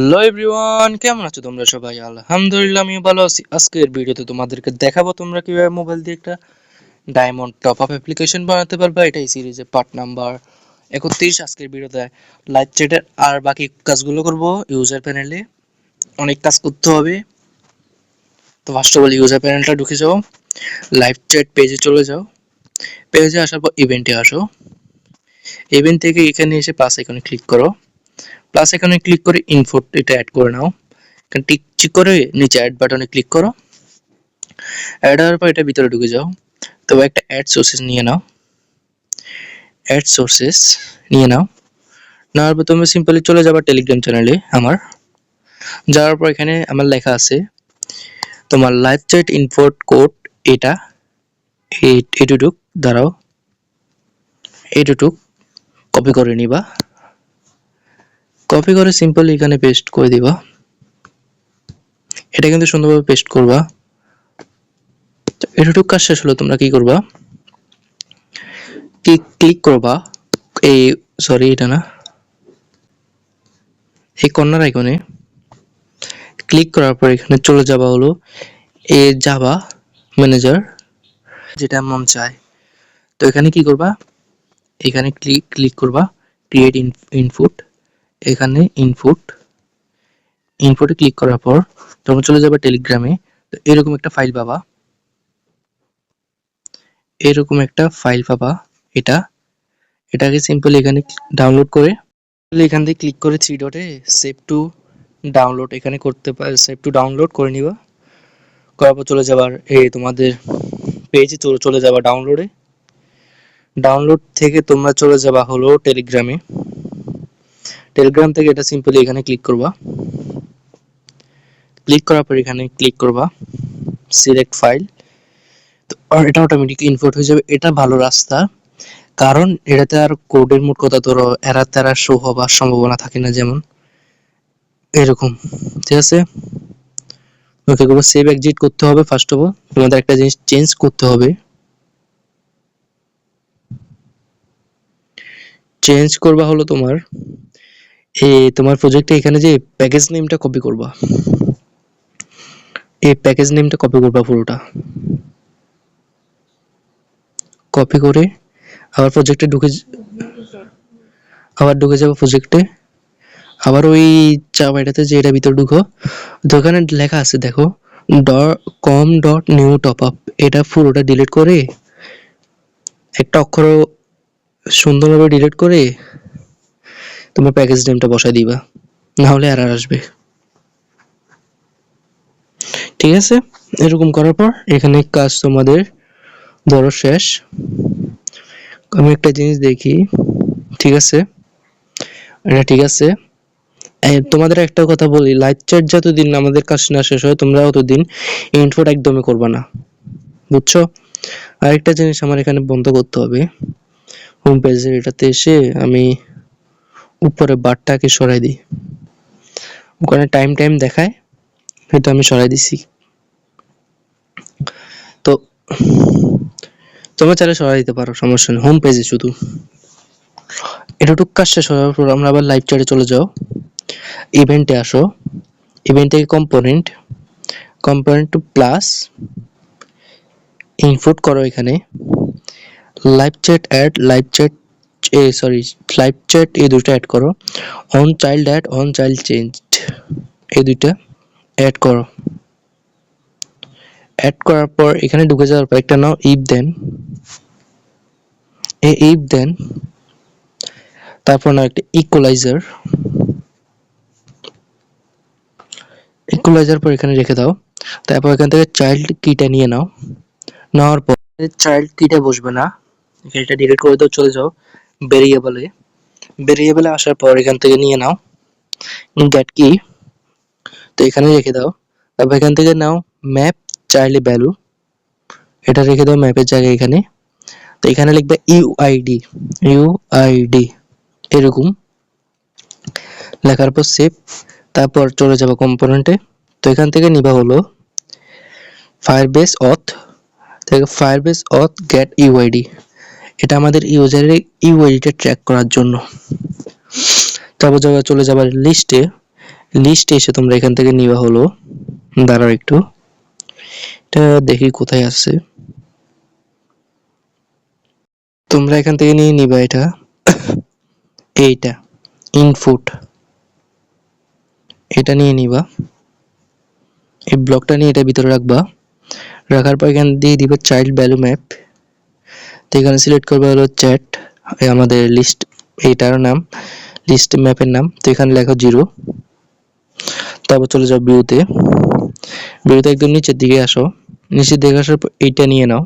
Hello everyone, কেমন আছো তোমরা সবাই? আলহামদুলিল্লাহ আমি ভালো আছি। আজকের ভিডিওতে তোমাদেরকে দেখাবো তোমরা কিভাবে মোবাইল দিয়ে একটা ডায়মন্ড টপ আপ অ্যাপ্লিকেশন বানাতে পারবে। এটাই সিরিজের পার্ট নাম্বার 31। আজকের ভিডিওতে লাইভ চ্যাটের আর বাকি কাজগুলো করব। ইউজার প্যানেলে অনেক কাজ করতে হবে। তো ফার্স্ট অফ অল ইউজার প্যানেলটা ঢুকে যাও, লাইভ চ্যাট পেজে চলে যাও। পেজে আসার পর ইভেন্টে আসো। ইভেন্ট থেকে এখানে এসে প্লাস আইকনে ক্লিক করো। প্লাস আইকনে ক্লিক করে ইনফো এটা অ্যাড করে নাও। টিক চিক করে নিচে অ্যাড বাটনে ক্লিক করো। অ্যাড হওয়ার পর এটা ভিতরে ঢুকে যাও। তবে একটা অ্যাড সোর্সেস নিয়ে নাও। অ্যাড সোর্সেস নিয়ে নাও। নেওয়ার পর তুমি সিম্পলি চলে যাবা টেলিগ্রাম চ্যানেলে আমার। যাওয়ার পর এখানে আমার লেখা আছে তোমার লাইভ চ্যাট ইনফোট কোড, এটা এটুটুক দাঁড়াও, এটুটুক কপি করে নিবা। কপি করে সিম্পলি এখানে পেস্ট করে দিবা। এটা কিন্তু সুন্দরভাবে পেস্ট করবা। এটুটুক কাজ শেষ হলো, তোমরা কি করবা, ক্লিক করবা এই সরি এটা না, এই কর্নার আইকনে ক্লিক করার পর এখানে চলে যাবা হলো এই জাভা ম্যানেজার, যেটা মন চায়। তো এখানে কি করবা, এখানে ক্লিক করবা ক্রিয়েট ইনপুট। এখানে ইনপুটে ক্লিক করার পর তোমরা চলে যাবে টেলিগ্রামে। তো এরকম একটা ফাইল পাবা, এটাকে সিম্পলি এখানে ডাউনলোড করে এখান থেকে ক্লিক করে থ্রি ডটে সেভ টু ডাউনলোড এখানে করতে পারে, সেভ টু ডাউনলোড করে নিবা। করার পর চলে যাবার তোমাদের পেজে চলে যাবা ডাউনলোডে। ডাউনলোড থেকে তোমরা চলে যাবা হলো টেলিগ্রামে। টেলিগ্রাম থেকে এটা সিম্পলি এখানে ক্লিক করবা। ক্লিক করার পর এখানে ক্লিক করবা সিলেক্ট ফাইল। তো আর এটা অটোমেটিক ইনপুট হয়ে যাবে। এটা ভালো রাস্তা, কারণ এটাতে আর কোডের মোট কথা ধরো এরার তেরা শো হবার সম্ভাবনা থাকে না, যেমন এরকম। ঠিক আছে, ওকে সেভ এক্সিট করতে হবে। ফার্স্ট অফ অল তোমাদের একটা জিনিস চেঞ্জ করতে হবে। চেঞ্জ করবা হলো তোমার তোমার প্রজেক্টে এখানে যে প্যাকেজ নেমটা কপি করবা, এই প্যাকেজ নেমটা কপি করবা পুরোটা। কপি করে আবার প্রজেক্টে ঢুকে যাবো প্রজেক্টে। আবার ওই চাবাইটাতে যে এটা ভিতরে ঢুকো। তো ওখানে লেখা আছে দেখো com.new.topup, এটা পুরোটা ডিলিট করে একটা অক্ষর সুন্দরভাবে ডিলিট করে তোমার প্যাকেজ নেমটা বসাই দিবা, না হলে এরর আসবে। ঠিক আছে, এরকম করার পর এখানে কাজ তোমাদের ধরো শেষ। আমি একটা জিনিস দেখি, ঠিক আছে এটা ঠিক আছে। তোমাদের একটা কথা বলি, লাইভ চ্যাট যতদিন আমাদের কাজ না শেষ হয় তোমরা অতদিন ইনপুট একদমই করবা না, বুঝছো? আরেকটা জিনিস আমার এখানে বন্ধ করতে হবে। হোম পেজে এটাতে এসে আমি উপরে বারটাকে সরাই দিই, ওখানে টাইম দেখায়, এটা আমি সরাই দিছি। তো তোমরা চাইলে সরাই দিতে পারো, সমস্যা নেই। হোম পেজে শুধু এটুকু কাজ শেষ হওয়ার পর আমরা আবার লাইভ চ্যাটে চলে যাও। ইভেন্টে আসো, ইভেন্ট থেকে কম্পোনেন্ট টু প্লাস ইনপুট করো। এখানে live chat add, live chat এই দুটো অ্যাড করো। On child add, on child changed, এই দুইটা অ্যাড করো। অ্যাড করার পর এখানে ঢুকে যাওয়ার পর একটা নাও ইফ দেন, তারপর নাও একটা ইকুয়ালাইজার পর এখানে রেখে দাও। তারপর এখান থেকে চাইল্ড কিটা নিয়ে নাও। নেওয়ার পর চাইল্ড কিটা বসবে না, এটা ডিলিট করে দাও। চলে যাও ভেরিয়েবলে আসার পর এখান থেকে নিয়ে নাও গেট কি, তো এখানে রেখে দাও। তারপর এখান থেকে নাও ম্যাপ চাইল্ড ভ্যালু, এটা রেখে দাও ম্যাপের জায়গায় এখানে। তো এখানে লিখবে ইউআইডি এরকম লেখার পর সেভ। তারপর চলে যাবো কম্পোনেন্টে। তো এখান থেকে নিবা হলো ফায়ারবেস অথ গেট ইউআইডি, এটা আমাদের ইউজারের ইউআইডিটা ট্র্যাক করার জন্য। তারপর চলে যাবার লিস্টে, লিস্টে এসে তোমরা এখান থেকে নিবা হলো, দাঁড়াও একটু, এটা দেখি কোথায় আছে। তোমরা এখান থেকে নিয়ে নিবা এটা, এইটা ইনপুট, এটা নিয়ে নিবা, এই ব্লকটা নিয়ে এটা ভিতরে রাখবা। রাখার পর এখান দিয়ে দিবে চাইল্ড ভ্যালু ম্যাপ। তো এখানে সিলেক্ট করবে হলো চ্যাট, আমাদের লিস্ট, এইটার নাম লিস্ট ম্যাপের নাম। তো এখানে লেখো 0। তারপর চলে যাও ভিউতে, ভিউতে একদম নিচের দিকে আসো, নিচের দিকে আসার পর এইটা নিয়ে নাও,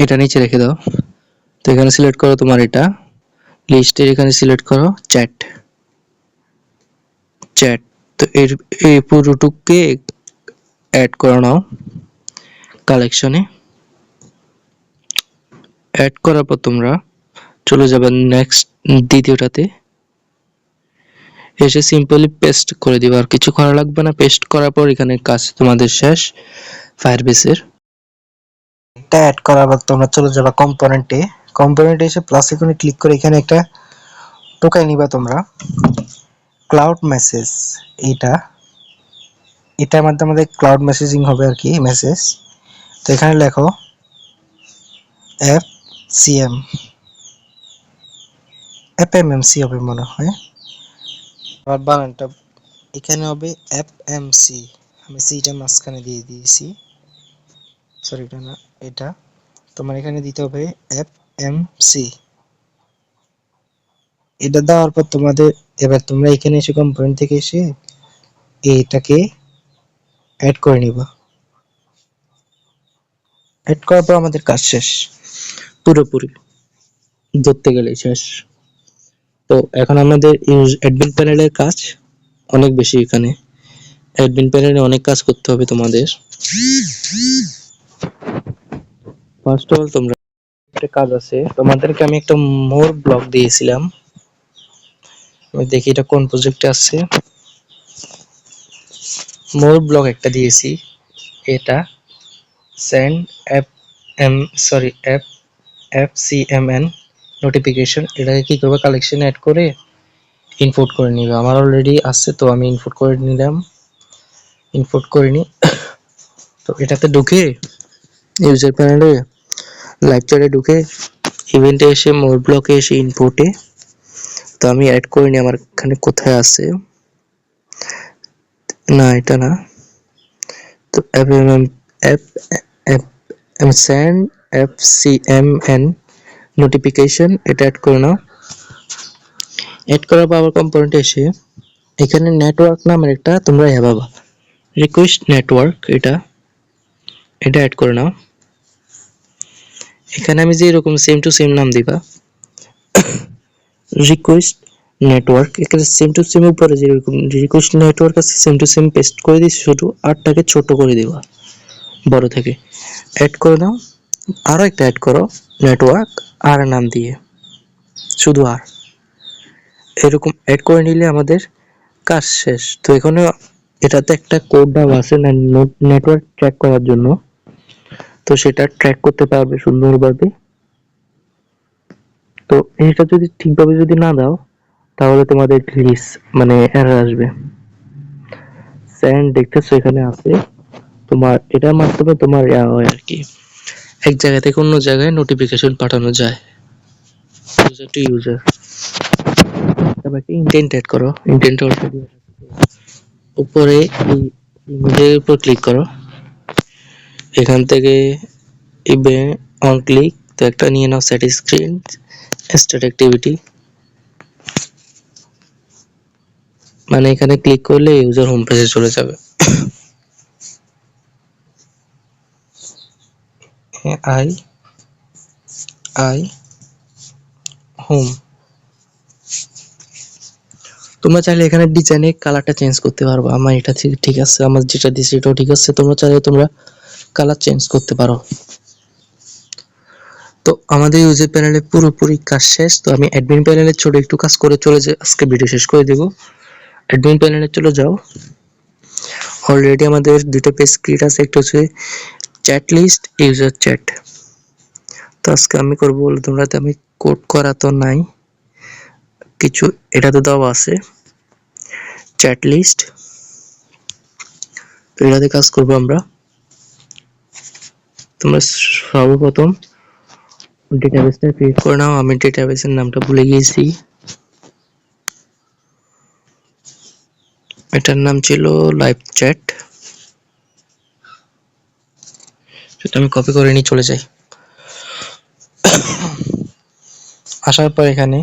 এটা নিচে রেখে দাও। তো এখানে সিলেক্ট করো তোমার এটা লিস্টের, এখানে সিলেক্ট করো চ্যাট, চ্যাট। তো এই পুরোটুককে অ্যাড করে নাও কালেকশনে। অ্যাড করার পর তোমরা চলে যাবে নেক্সট, দ্বিতীয়টাতে এসে সিম্পলি পেস্ট করে দিবা, আর কিছু করা লাগবে না। পেস্ট করার পর এখানে কাজ তোমাদের শেষ ফায়ারবেসের। এটা অ্যাড করার পর তোমরা চলে যাবে কম্পোনেন্টে, কম্পোনেন্টে এসে প্লাস আইকনে ক্লিক করে এখানে একটা টোকাই নিবা তোমরা, ক্লাউড মেসেজ। এটা এটার মাধ্যমে আমাদের ক্লাউড মেসেজিং হবে আর কি, মেসেজ। তো এখানে লেখো FCM, FMMC হবে মনে হয়, আর বানানটা এখানে হবে FMC, আমি সিটা মাঝখানে দিয়ে দিয়েছি, সরি এটা না, এটা তোমার এখানে দিতে হবে FMC। এটা দেওয়ার পর তোমাদের এবার তোমরা এখানে এসে কম্পোনেন্ট থেকে এসে এটাকে অ্যাড করে নিবা। অ্যাড করার পর আমাদের কাজ শেষ, পুরোপুরি ধরতে গেলে শেষ। তো এখন আমাদের অ্যাডমিন প্যানেলের কাজ অনেক বেশি। এখানে অ্যাডমিন প্যানেলে অনেক কাজ করতে হবে তোমাদের। ফার্স্ট অফ অল তোমরা একটা কাজ আছে, তোমাদেরকে আমি একটা মোর ব্লক দিয়েছিলাম, আমি দেখি এটা কোন প্রজেক্টে আছে। মোর ব্লক একটা দিয়েছি, এটা send F am sorry F FCMN notification. এটাকে কি করবে, কালেকশনে অ্যাড করে ইনপুট করে নিবে। আমার অলরেডি আছে, তো আমি ইনপুট করে নিলাম, ইনপুট করে নি। তো এটাতে ঢুকে ইউজার প্যানেলে লাইভ চ্যাটে ঢুকে ইভেন্টে এসে মোর ব্লকে এসে ইনপুটে, তো আমি অ্যাড করে নি। আমার এখানে কোথায় আছে, না এটা না, তো সেন্ড FCMN নোটিফিকেশন, এটা অ্যাড করে নাও। অ্যাড করার পর আবার কম্পোনেন্টে এসে এখানে নেটওয়ার্ক নামের একটা তোমরা পাবা, রিকোয়েস্ট নেটওয়ার্ক, এটা অ্যাড করে নাও। এখানে আমি যে এরকম সেম টু সেম নাম দিবা, রিকোয়েস্ট নেটওয়ার্ক। এখানে সেম টু সেম উপরে যেরকম রিকোয়েস্ট নেটওয়ার্ক আছে সেম টু সেম পেস্ট করে দিই, শুধু আরটাকে ছোট করে দিবা বড় থেকে। অ্যাড করে দাও, আরো একটা অ্যাড করো নেটওয়ার্ক আর নাম দিয়ে, শুধু আর, এরকম অ্যাড করে নিলে আমাদের কাজ শেষ। তো এখানে এটাতে একটা কোড দেওয়া আছে নেটওয়ার্ক ট্র্যাক করার জন্য, তো সেটা ট্র্যাক করতে পারবে সুন্দরভাবে। তো এটা যদি ঠিকভাবে যদি না দাও তাহলে তোমাদের গ্লিচ মানে এরর আসবে। স্যান্ড দেখতেছো এখানে আছে, তোমার এটার মাধ্যমে তোমার হয় আর কি, এক জায়গা থেকে অন্য জায়গায় নোটিফিকেশন পাঠানো যায় ইউজার টু ইউজার। তারপর ইন্টেন্ট অ্যাড করো, ইন্টেন্ট অলরেডি উপরে এই ইমেজের উপর ক্লিক করো, এখান থেকে অন ক্লিক, তো একটা নিয়ে নাও সেট স্ক্রিন স্টার্ট অ্যাক্টিভিটি, মানে এখানে ক্লিক করলে ইউজার হোম পেজে চলে যাবে। আই হোম, তোমরা চাইলে এখানে ডিজাইনে কালারটা চেঞ্জ করতে পারো। আমার এটা ঠিক আছে, আমার যেটা দিয়েছি এটাও ঠিক আছে, তোমরা চাইলে তোমরা কালার চেঞ্জ করতে পারো। তো আমাদের ইউজার প্যানেলে পুরোপুরি কাজ শেষ। তো আমি অ্যাডমিন প্যানেলে ছোট একটু কাজ করে চলে যাই, আজকে ভিডিও শেষ করে দেব। অ্যাডমিন প্যানেলে চলে যাও, অলরেডি আমাদের দুটো পেজ ক্রিয়েট আছে, একটা হচ্ছে চ্যাট লিস্ট, ইউজার চ্যাট। তো আজকে আমি করবো, তোমরা আমি কোড করা তো নাই কিছু, এটাতে দেওয়া আছে। Chat list. তো এটাতে কাজ করবো আমরা। তোমরা সর্বপ্রথম ডেটাবেসটা ক্রিয়েট করে নাও। আমি ডেটাবেসের নামটা ভুলে গিয়েছি, এটার নাম ছিল লাইভ চ্যাট। সেটা আমি কপি করে নিয়ে চলে যাই। আসার পর এখানে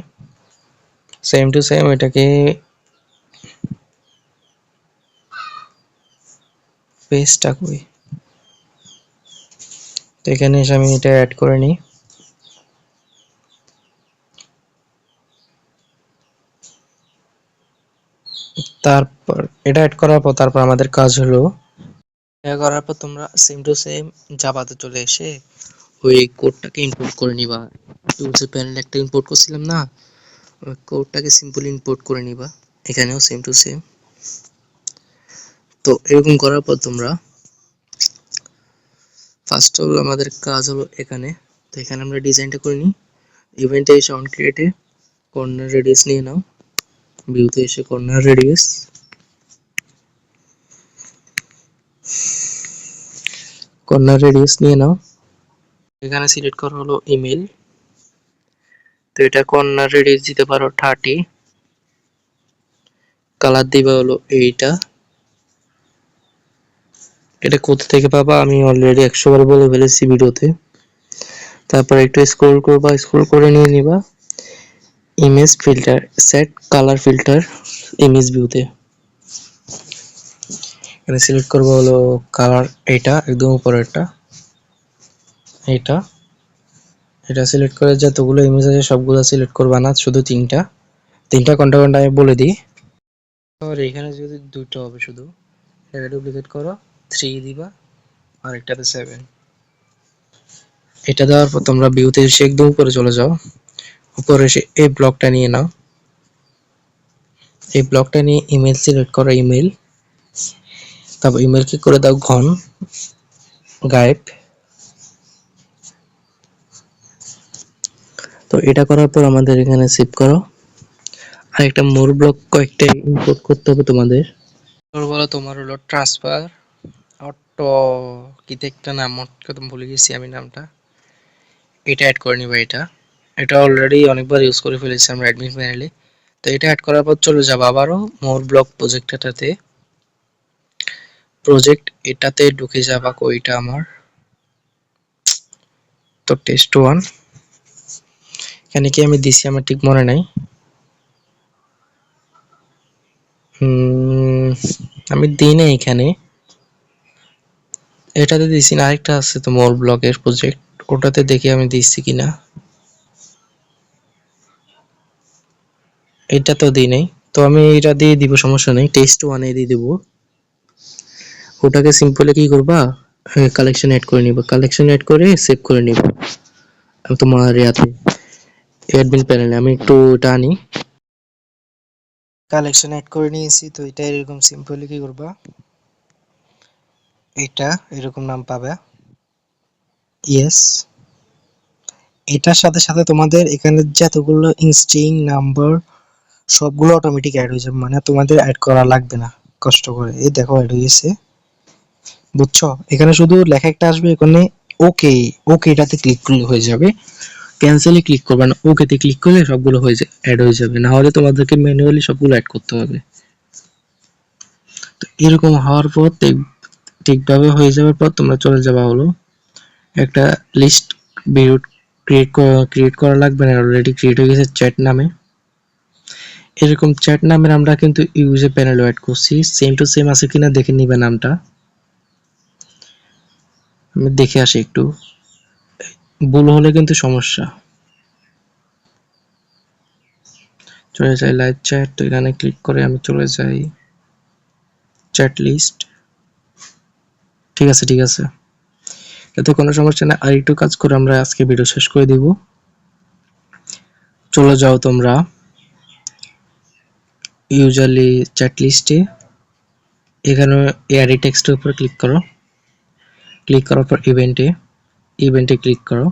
সেম টু সেম এটাকে পেস্টটা করি। তো এখানে এসে আমি এটা অ্যাড করে নিই। তারপর এটা অ্যাড করার পর তারপর আমাদের কাজ হলো, এটা করার পর তোমরা সেম টু সেম জাভাতে চলে এসে ওই কোডটাকে ইম্পোর্ট করে নিবা। টুলস প্যানেলে একটা ইম্পোর্ট করছিলাম না, ওই কোডটাকে সিম্পলি ইম্পোর্ট করে নিবা। এখানেও সেম টু সেম। তো এরকম করার পর তোমরা ফার্স্ট অফ অল আমাদের কাজ হলো এখানে। তো এখানে আমরা ডিজাইনটা করে নিই। ইভেন্টে এসে অন ক্রিয়েটে কর্নার রেডিয়াস নিয়ে নাও। ভিউতে এসে কর্নার রেডিয়াস, নিয়ে নাও। এখানে সিলেক্ট করা হলো ইমেল। তো এটা কর্নার রেডিয়াস দিতে পারো 30। কালার দিবা হলো এইটা। এটা কোথা থেকে পাবা আমি অলরেডি 100 বার বলে ফেলেছি ভিডিওতে। তারপর একটু স্ক্রল করবা, স্ক্রল করে নিয়ে নিবা image filter, set colour filter image ভিউতে। এখানে সিলেক্ট করবো হলো কালার, এটা একদম উপরেরটা, এটা এটা সিলেক্ট করে যতগুলো ইমেজ আছে সবগুলো সিলেক্ট করবা না, শুধু তিনটা কোনটা কোনটা আমি বলে দিই। আর এখানে যদি দুটো হবে শুধু, এটা ডুপ্লিকেট করো, 3 দিবা আর একটাতে 7। এটা দেওয়ার পর তোমরা ভিউতে এসে একদম উপরে চলে যাও। উপরে এসে এই ব্লকটা নিয়ে নাও। এই ব্লকটা নিয়ে ইমেল সিলেক্ট করো, ইমেল। তারপর ইমেলকে করে দাও ঘন, গায়েব। তো এটা করার পর আমাদের এখানে সেভ করো। আর একটা মোর ব্লক কয়েকটা ইম্পোর্ট করতে হবে তোমাদের। বলো তোমার হলো ট্রান্সফার অটো কিতে একটা নাম কত ভুলে গেছি আমি নামটা। এটা অ্যাড করে নিবা। এটা অলরেডি অনেকবার ইউজ করে ফেলেছি আমরা অ্যাডমিন প্যানেলে। তো এটা অ্যাড করার পর চলে যাবো আবারও মোর ব্লক প্রজেক্টটাতে। প্রজেক্ট এটাতে ঢুকে যাবা, ওইটা আমার তো টেস্ট 1। এখানে কি আমি দিছি আমার ঠিক মনে নাই। আমি দিই না এখানে, এটাতে দিছি না, আরেকটা আছে তো মোর ব্লকের প্রজেক্ট, ওটাতে দেখি আমি দিচ্ছি কিনা। এটা তো দিই নাই, তো আমি এটা দিয়ে দিব, সমস্যা নেই, টেস্ট 1 এ দিয়ে দেবো। ওটাকে সিম্পলি কি করবা, কালেকশন অ্যাড করে নিবা, কালেকশন অ্যাড করে সেভ করে নিবা তোমার ইয়াতে অ্যাডমিন প্যানেলে। আমি একটু এটা আনি, কালেকশন অ্যাড করে নিয়েছি। তো এটা এরকম সিম্পলি কি করবা, এটা এরকম নাম পাবে, ইয়েস। এটার সাথে সাথে তোমাদের এখানে যতগুলো ইনস্ট্রিং নাম্বার সবগুলো অটোমেটিক অ্যাড হয়ে যাবে, মানে তোমাদের অ্যাড করা লাগবে না কষ্ট করে। এই দেখো অ্যাড হয়ে গেছে, বুঝছো? এখানে শুধু লেখা একটা আসবে, এখানে ওকে, ওকে এটাতে ক্লিক করলে হয়ে যাবে। ক্যান্সেলে ক্লিক করবে না, ওকেতে ক্লিক করলে সবগুলো হয়ে যায়, অ্যাড হয়ে যাবে। না হলে তোমাদেরকে ম্যানুয়ালি সবগুলো অ্যাড করতে হবে। তো এরকম হওয়ার পর ঠিকভাবে হয়ে যাওয়ার পর তোমরা চলে যাবা হলো একটা লিস্ট বিউট ক্রিয়েট করা লাগবে না, অলরেডি ক্রিয়েট হয়ে গেছে চ্যাট নামে। এরকম চ্যাট নামের আমরা কিন্তু ইউজার প্যানেলে অ্যাড করছি, সেম টু সেম আছে কিনা দেখে নিবে নামটা। আমি দেখে আসি একটু, ভুল হলে কিন্তু সমস্যা। চলে যাই লাইভ চ্যাট, তো এখানে ক্লিক করে আমি চলে যাই চ্যাট লিস্ট। ঠিক আছে ঠিক আছে, এতে কোনো সমস্যা না। আর একটু কাজ করে আমরা আজকে ভিডিও শেষ করে দিব। চলে যাও তোমরা ইউজারলি চ্যাট লিস্টে, এখানে এআরই টেক্সটের উপর ক্লিক করো। ক্লিক করার পর ইভেন্টে ক্লিক করো।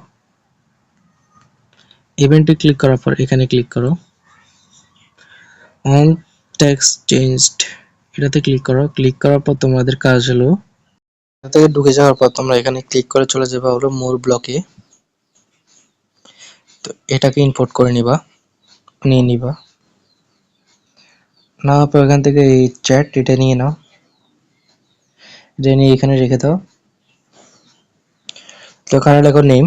ইভেন্টে ক্লিক করার পর এখানে ক্লিক করো অন টেক্সট চেঞ্জড, এটাতে ক্লিক করো। ক্লিক করার পর তোমাদের কাজ হলো এখান থেকে ঢুকে যাওয়ার পর তোমরা এখানে ক্লিক করে চলে যাবে হলো মোর ব্লকে। তো এটাকে ইম্পোর্ট করে নিয়ে নিবা। না পর এখান থেকে এই চ্যাট এটা নিয়ে নাও, এটা নিয়ে এখানে রেখে দাও। তো এখানে লেখো নেম,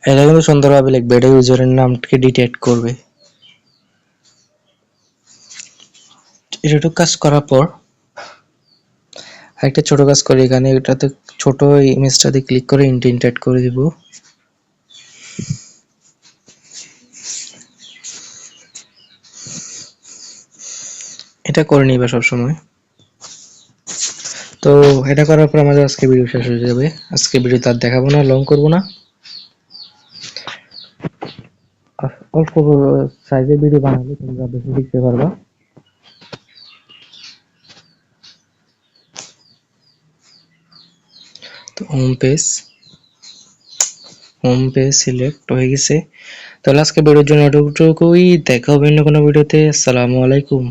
এটা কিন্তু সুন্দরভাবে লিখবে, এটা ইউজারের নামকে ডিটেক্ট করবে। এটুকু কাজ করার পর একটা ছোট কাজ করি, এখানে এটাতে ছোট ইমেজটাতে ক্লিক করে ইন্ডেন্টেড করে দিব। এটা করে নিবা সব সময়। তো এটা করার পর আমাদের আজকে ভিডিও শেষ হয়ে যাবে। আজকে ভিডিও তার দেখাবো না, লং করব না, অল্প সাইজের ভিডিও বানালে তোমরা বেশি শিখতে পারবা। তো হোম পেজ সিলেক্ট হয়ে গেছে। তাহলে আজকে ভিডিওর জন্য এতটুকুই, দেখা হবে অন্য কোনো ভিডিওতে। আসসালামু আলাইকুম।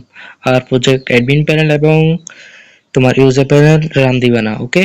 আর প্রজেক্ট অ্যাডমিন প্যানেল এবং তোমার ইউজার প্যানেল রান দিবে না, ওকে।